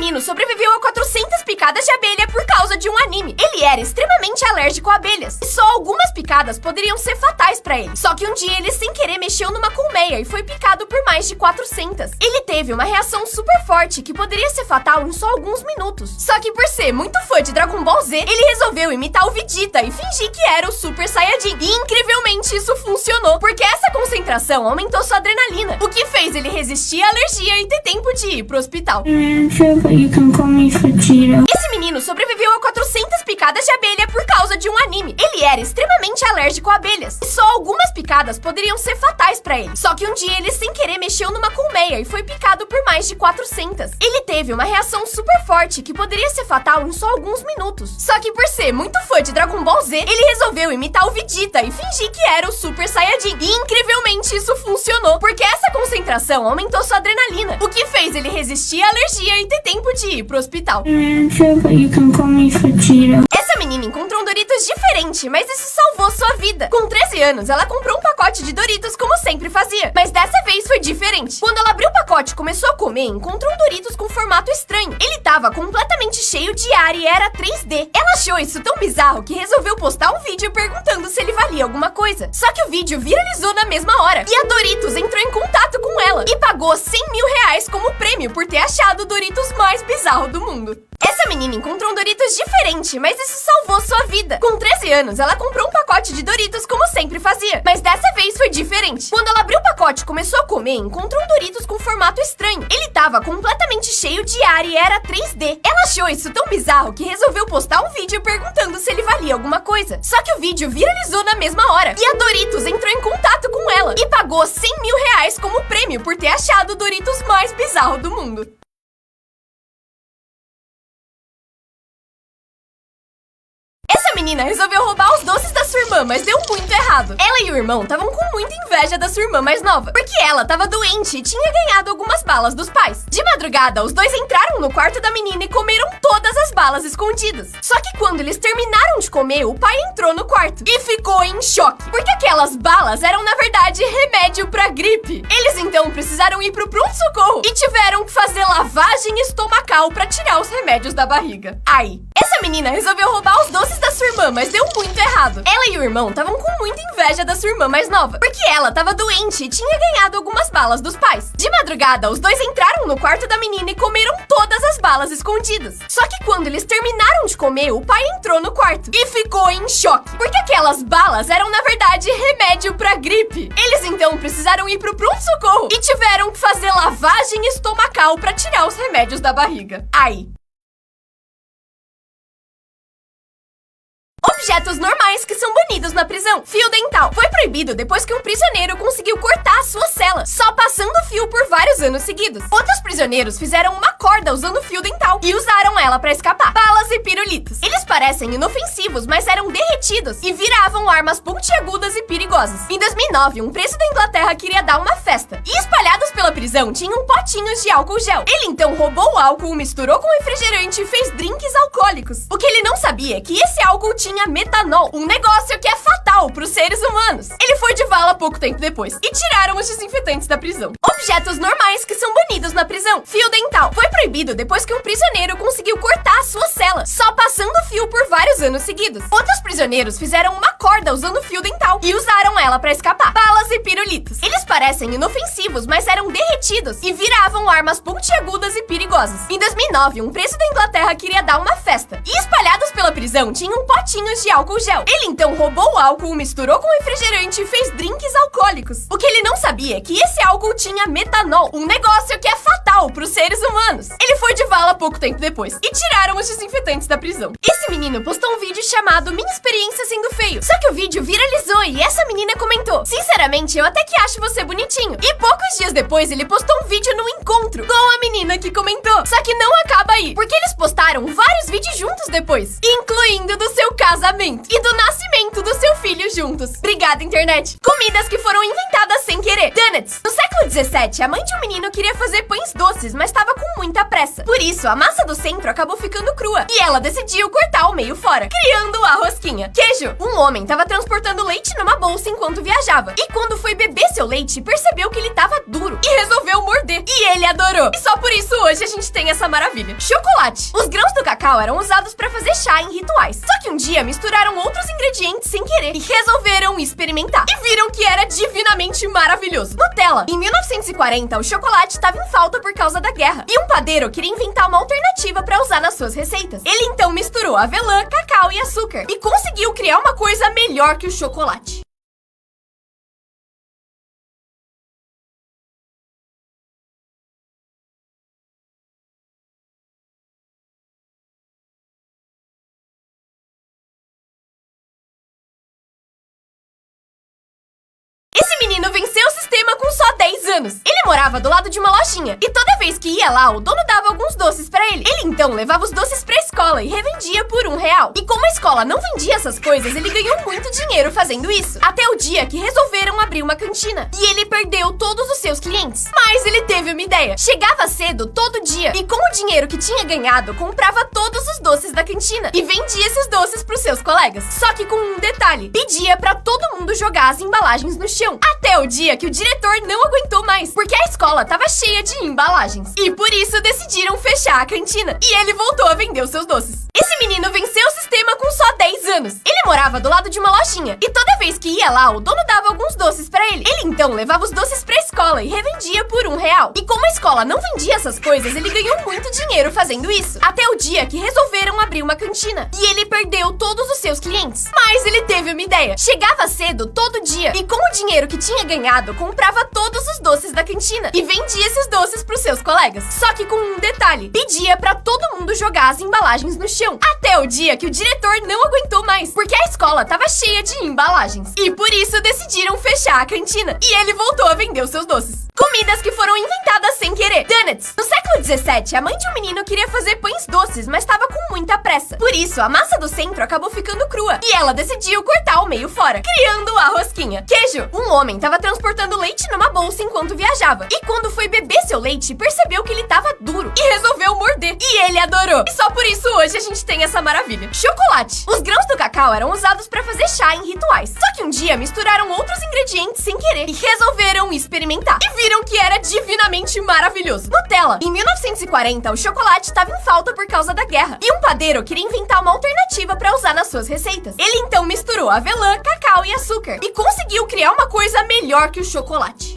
menino sobreviveu a 400 picadas de abelha por causa de um anime. Ele era extremamente alérgico a abelhas, e só algumas picadas poderiam ser fatais pra ele. Só que um dia ele sem querer mexeu numa colmeia e foi picado por mais de 400. Ele teve uma reação super forte que poderia ser fatal em só alguns minutos. Só que por ser muito fã de Dragon Ball Z, ele resolveu imitar o Vegeta e fingir que era o Super Saiyajin. E incrivelmente isso funcionou, porque essa concentração aumentou sua adrenalina, o que fez ele resistir à alergia e ter tempo de ir pro hospital. Esse menino sobreviveu a 400 picadas de abelha por causa de um anime. Ele era extremamente alérgico a abelhas, e só algumas picadas poderiam ser fatais pra ele. Só que um dia ele sem querer mexeu numa colmeia e foi picado por mais de 400. Ele teve uma reação super forte que poderia ser fatal em só alguns minutos. Só que por ser muito fã de Dragon Ball Z, ele resolveu imitar o Vegeta e fingir que era o Super Saiyajin. E incrivelmente isso funcionou, porque essa concentração aumentou sua adrenalina, o que fez ele resistir à alergia e ter tempo de ir pro hospital. Essa menina encontrou um Doritos diferente, mas isso salvou sua vida. Com 13 anos, ela comprou um pacote de Doritos como sempre fazia, mas dessa vez foi diferente. Quando ela abriu o pacote e começou a comer, encontrou um Doritos com formato estranho. Ele tava completamente cheio de ar e era 3D. Ela achou isso tão bizarro que resolveu postar um vídeo perguntando se ele valia alguma coisa. Só que o vídeo viralizou na mesma hora, e a Doritos entrou em contato com ela e pagou 100 mil reais como prêmio por ter achado o Doritos mais bizarro do mundo. Essa menina encontrou um Doritos diferente, mas isso salvou sua vida. Com 13 anos, ela comprou um pacote de Doritos como sempre fazia, mas dessa vez foi diferente. Quando ela abriu o pacote e começou a comer, encontrou um Doritos com formato estranho. Ele tava completamente cheio de ar e era 3D. Ela achou isso tão bizarro que resolveu postar um vídeo perguntando se ele valia alguma coisa. Só que o vídeo viralizou na mesma hora, e a Doritos entrou em contato com ela e pagou 100 mil reais como prêmio por ter achado o Doritos mais bizarro do mundo. Essa menina resolveu roubar os doces da sua irmã, mas deu muito errado. Ela e o irmão estavam com muita inveja da sua irmã mais nova, porque ela estava doente e tinha ganhado algumas balas dos pais. De madrugada, os dois entraram no quarto da menina e comeram todas as balas escondidas. Só que quando eles terminaram de comer, o pai entrou no quarto e ficou em choque, porque aquelas balas eram, na verdade, remédio pra gripe. Eles então precisaram ir pro pronto-socorro e tiveram que fazer lavagem estomacal pra tirar os remédios da barriga. Aí, essa menina resolveu roubar os doces da sua irmã, mas deu muito errado. Ela e o irmão estavam com muita inveja da sua irmã mais nova, porque ela estava doente e tinha ganhado algumas balas dos pais. De madrugada, os dois entraram no quarto da menina e comeram todas as balas escondidas. Só que quando eles terminaram de comer, o pai entrou no quarto e ficou em choque, porque aquelas balas eram, na verdade, remédio pra gripe. Eles então precisaram ir pro pronto-socorro e tiveram que fazer lavagem estomacal pra tirar os remédios da barriga. Aí, objetos normais que são banidos na prisão. Fio dental. Foi proibido depois que um prisioneiro conseguiu cortar a sua cela, só passando o fio por vários anos seguidos. Outros prisioneiros fizeram uma corda usando fio dental e usaram ela pra escapar. Balas e pirulitos. Eles parecem inofensivos, mas eram derretidos e viravam armas pontiagudas e perigosas. Em 2009, um preso da Inglaterra queria dar uma festa, e espalhados pela prisão tinham potinhos de álcool gel. Ele então roubou o álcool, misturou com refrigerante e fez drinks alcoólicos. O que ele não sabia é que esse álcool tinha metanol, um negócio que é fatal para os seres humanos. Ele foi de vala pouco tempo depois e tiraram os desinfetantes da prisão. Objetos normais que são banidos na prisão. Fio dental. Foi proibido depois que um prisioneiro conseguiu cortar a sua cela, só passando o fio por vários anos seguidos. Outros prisioneiros fizeram uma corda usando fio dental e usaram ela para escapar. Balas e pirulitos. Eles parecem inofensivos, mas eram derretidos e viravam armas pontiagudas e perigosas. Em 2009, um preso da Inglaterra queria dar uma festa, e espalhados pela prisão tinham potinhos de álcool gel. Ele então roubou o álcool, misturou com refrigerante e fez drinks alcoólicos. O que ele não sabia é que esse álcool tinha metanol, um negócio que é fatal para os seres humanos. Ele foi de vala pouco tempo depois e tiraram os desinfetantes da prisão. Esse menino postou um vídeo chamado Minha Experiência Sendo Feio. Só que o vídeo viralizou e essa menina comentou: sinceramente, eu até que acho você bonitinho. E poucos dias depois ele postou um vídeo no encontro com a menina que comentou. Só que não acaba aí, porque eles postaram vários vídeos juntos depois, incluindo do seu casamento e do nascimento do seu filho juntos. Obrigada, internet. Comidas que foram inventadas sem querer. Donuts. No século XVII, a mãe de um menino queria fazer pães doces, mas estava com muita pressa. Por isso, a massa do centro acabou ficando crua e ela decidiu cortar o meio fora, criando a rosquinha. Queijo. Um homem estava transportando leite numa bolsa enquanto viajava e quando foi beber seu leite, percebeu que ele estava duro e resolveu morder. E ele adorou. E só por isso hoje a gente tem essa maravilha. Chocolate. Os grãos do cacau eram usados para fazer chá em rituais. Só que um dia misturaram outros ingredientes sem querer e resolveram experimentar. E viram que era divinamente maravilhoso. Nutella. Em 1940, o chocolate estava em falta por causa da guerra. E um padeiro queria inventar uma alternativa para usar nas suas receitas. Ele então misturou avelã, cacau e açúcar e conseguiu criar uma coisa melhor que o chocolate. Esse menino venceu o sistema com só 10 anos. Ele morava do lado de uma lojinha e toda vez que ia lá, o dono dava alguns doces pra ele. Ele então levava os doces pra escola e revendia por R$1. E como a escola não vendia essas coisas, ele ganhou muito dinheiro fazendo isso. Até o dia que resolveram abrir uma cantina. E ele perdeu todos os seus clientes. Mas ele teve uma ideia. Chegava cedo todo dia e com o dinheiro que tinha ganhado, comprava todos os doces da cantina e vendia esses doces pros seus colegas. Só que com um detalhe. Pedia pra todo mundo jogar as embalagens no chão. Até o dia que o diretor não aguentou mais, porque a escola tava cheia de embalagens. E por isso decidiram fechar a cantina. E ele voltou a vender os seus doces. Esse menino venceu o sistema com só 10 anos. Ele morava do lado de uma lojinha e toda vez que ia lá, o dono dava alguns doces pra ele. Ele então levava os doces pra escola e revendia por R$1. E como a escola não vendia essas coisas, ele ganhou muito dinheiro fazendo isso. Até o dia que resolveram abrir uma cantina. E ele perdeu todos os seus clientes. Mas ele teve uma ideia. Chegava cedo todo dia e com o dinheiro que tinha ganhado, comprava todos os doces da cantina e vendia esses doces pros seus colegas. Só que com um detalhe. Pedia pra todo mundo jogar as embalagens no chão. Até o dia que o diretor não aguentou mais, porque a escola tava cheia de embalagens. E por isso decidiram fechar a cantina. E ele voltou a vender os seus doces. Comidas que foram inventadas sem querer. Donuts. No século 17, a mãe de um menino queria fazer pães doces, mas estava com muita pressa. Por isso, a massa do centro acabou ficando crua. E ela decidiu cortar o meio fora, criando a rosquinha. Queijo. Um homem estava transportando leite numa bolsa enquanto viajava. E quando foi beber seu leite, percebeu que ele estava duro e resolveu morder. E ele adorou. E só por isso hoje a gente tem essa maravilha. Chocolate. Os grãos do cacau eram usados para fazer chá em rituais. Só que um dia misturaram outros ingredientes sem querer e resolveram experimentar. E viram que era divinamente maravilhoso. Nutella. Em 1940, o chocolate estava em falta por causa da guerra. E um padeiro queria inventar uma alternativa para usar nas suas receitas. Ele então misturou avelã, cacau e açúcar e conseguiu criar uma coisa melhor que o chocolate.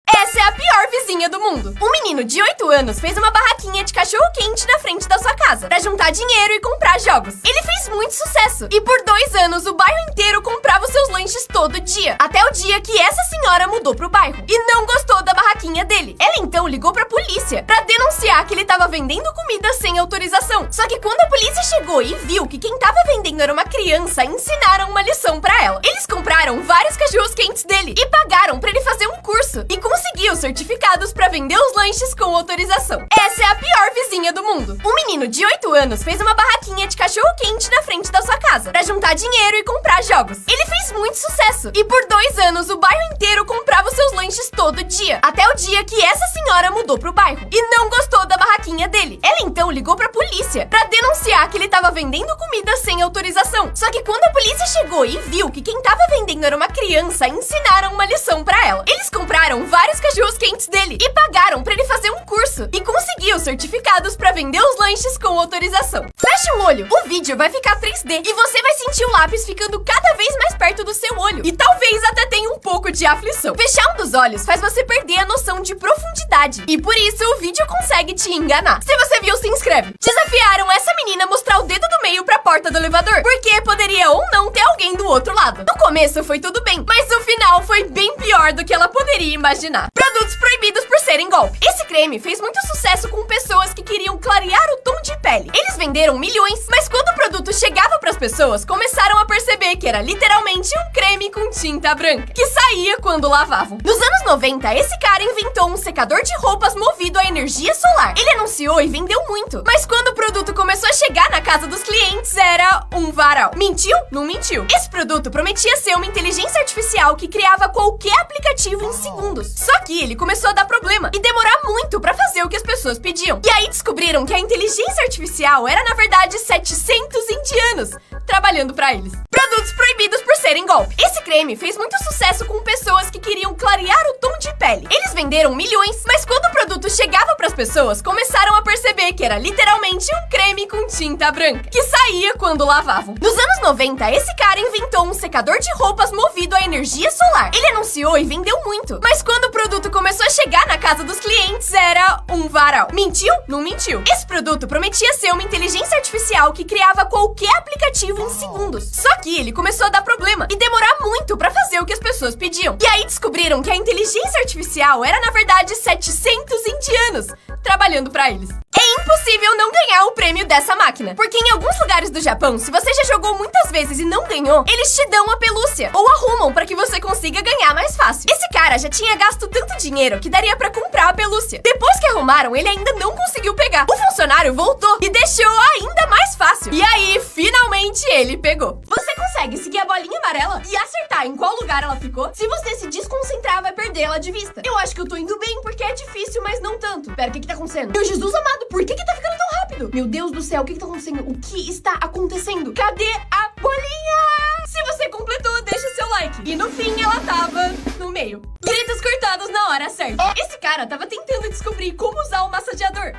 Essa é a pior vizinha do mundo. Um menino de 8 anos fez uma barraquinha de cachorro-quente na frente da sua casa pra juntar dinheiro e comprar jogos. Ele fez muito sucesso e por 2 anos o bairro inteiro comprava os seus lanches todo dia. Até o dia que essa senhora mudou pro bairro e não gostou da barraquinha dele. Ela então ligou pra polícia pra denunciar que ele tava vendendo comida sem autorização. Só que quando a polícia chegou e viu que quem tava vendendo era uma criança, ensinaram uma lição pra ela. Eles compraram vários cachorros-quentes dele e pagaram pra ele fazer um curso e conseguiu certificados pra vender os lanches com autorização. Essa é a pior vizinha do mundo. Um menino de 8 anos fez uma barraquinha de cachorro-quente na frente da sua casa pra juntar dinheiro e comprar jogos. Ele fez muito sucesso e por 2 anos o bairro inteiro comprava os seus lanches todo dia. Até o dia que essa senhora mudou pro bairro e não gostou da barraquinha dele. Ela então ligou pra polícia pra denunciar que ele tava vendendo comida sem autorização. Só que quando a polícia chegou e viu que quem tava vendendo era uma criança, ensinaram uma lição pra ela. Eles compraram vários cachorros-quentes dele e pagaram pra ele fazer um curso e conseguiu certificados pra vender os lanches com autorização. Feche o olho, o vídeo vai ficar 3D e você vai sentir o lápis ficando cada vez mais perto do seu olho e talvez até tenha um pouco de aflição. Fechar um dos olhos faz você perder a noção de profundidade e por isso o vídeo consegue te enganar. Se você viu, se inscreve. Desafiaram essa menina a mostrar o dedo do meio pra porta do elevador, porque poderia ou não ter alguém do outro lado. No começo foi tudo bem, mas no final foi bem pior do que ela poderia imaginar. Produtos proibidos por serem golpe. Esse creme fez muito sucesso com pessoas que queriam clarear o tom de pele. Eles venderam milhões, mas quando o produto chegava para Outras pessoas começaram a perceber que era literalmente um creme com tinta branca, que saía quando lavavam. Nos anos 90, esse cara inventou um secador de roupas movido a energia solar. Ele anunciou e vendeu muito, mas quando o produto começou a chegar na casa dos clientes, era um varal. Mentiu? Não mentiu. Esse produto prometia ser uma inteligência artificial que criava qualquer aplicativo em segundos. Só que ele começou a dar problema e demorar muito pra fazer o que as pessoas pediam. E aí descobriram que a inteligência artificial era, na verdade, 700 indianos trabalhando pra eles. Produtos proibidos por serem golpe. Esse creme fez muito sucesso com pessoas que queriam clarear o tom de pele. Eles venderam milhões, mas quando o produto chegava pras pessoas, começaram a perceber que era literalmente um creme com tinta branca, que saía quando lavavam. Nos anos 90, esse cara inventou um secador de roupas movido a energia solar. Ele anunciou e vendeu muito, mas quando o produto começou a chegar na casa dos clientes, era um varal. Mentiu? Não mentiu. Esse produto prometia ser uma inteligência artificial que criava qualquer aplicativo em segundos. Só que ele começou a dar problema e demorar muito pra fazer o que as pessoas pediam. E aí descobriram que a inteligência artificial era, na verdade, 700 indianos trabalhando pra eles. É impossível não ganhar o prêmio dessa máquina, porque em alguns lugares do Japão, se você já jogou muitas vezes e não ganhou, eles te dão a pelúcia ou arrumam pra que você consiga ganhar mais fácil. Esse cara já tinha gasto tanto dinheiro que daria pra comprar a pelúcia. Depois que arrumaram, ele ainda não conseguiu pegar. O funcionário voltou e deixou ainda mais fácil. E aí, finalmente, ele pegou. Você consegue seguir a bolinha amarela e acertar em qual lugar ela ficou? Se você se desconcentrar, vai perdê-la de vista. Eu acho que eu tô indo bem, porque é difícil, mas não tanto. Pera, o que tá acontecendo? Meu Jesus amado, por que tá ficando tão rápido? Meu Deus do céu, o que tá acontecendo? O que está acontecendo? Cadê a bolinha? Se você completou, deixa seu like. E no fim, ela tava no meio. Gritos cortados na hora certa. Esse cara tava tentando descobrir como usar o massageador.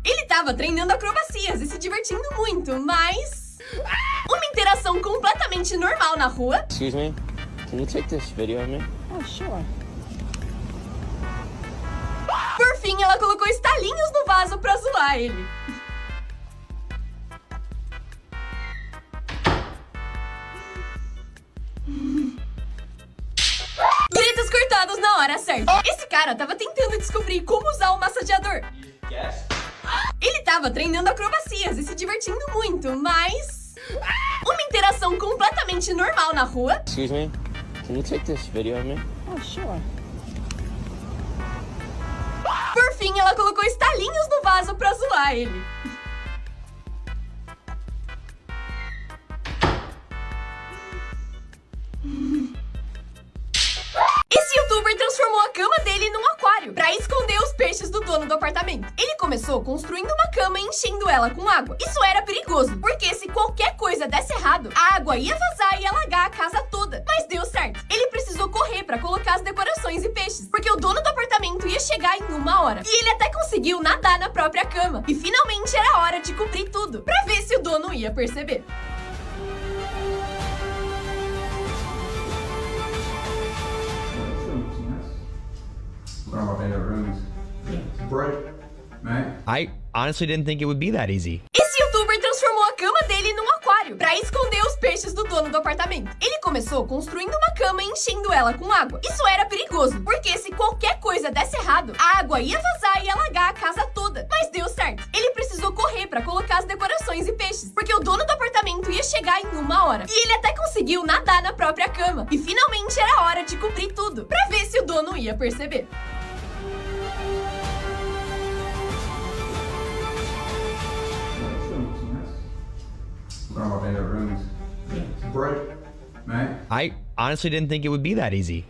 Ele tava treinando acrobacias e se divertindo muito, mas... uma interação completamente normal na rua. Excuse me, can you take this video of me? Oh, sure. Por fim, ela colocou estalinhos no vaso pra zoar ele. Gritos cortados na hora certa. Esse cara tava tentando descobrir como usar o massageador. Ele tava treinando acrobacias e se divertindo muito, mas... uma interação completamente normal na rua. Excuse me, can you take this video of me? Oh, sure. Por fim, ela colocou estalinhos no vaso pra zoar ele. Esse youtuber transformou a cama dele num aquário pra esconder os peixes do dono do apartamento. Ele começou construindo uma cama e enchendo ela com água. Isso era perigoso, porque se qualquer coisa desse errado, a água ia vazar e alagar a casa toda. Mas deu certo. Ele precisou correr pra colocar as decorações e peixes, porque o dono do apartamento ia chegar em 1 hora. E ele até conseguiu nadar na própria cama. E finalmente era hora de cobrir tudo, pra ver se o dono ia perceber. One of my favorite rooms. It's bright, man. I honestly didn't think it would be that easy. Esse youtuber transformou a cama dele num aquário pra esconder os peixes do dono do apartamento. Ele começou construindo uma cama e enchendo ela com água. Isso era perigoso, porque se qualquer coisa desse errado, a água ia vazar e alagar a casa toda. Mas deu certo. Ele precisou correr pra colocar as decorações e peixes, porque o dono do apartamento ia chegar em 1 hora. E ele até conseguiu nadar na própria cama. E finalmente era hora de cobrir tudo, pra ver se o dono ia perceber. One of my favorite rooms. It's bright, man. I honestly didn't think it would be that easy.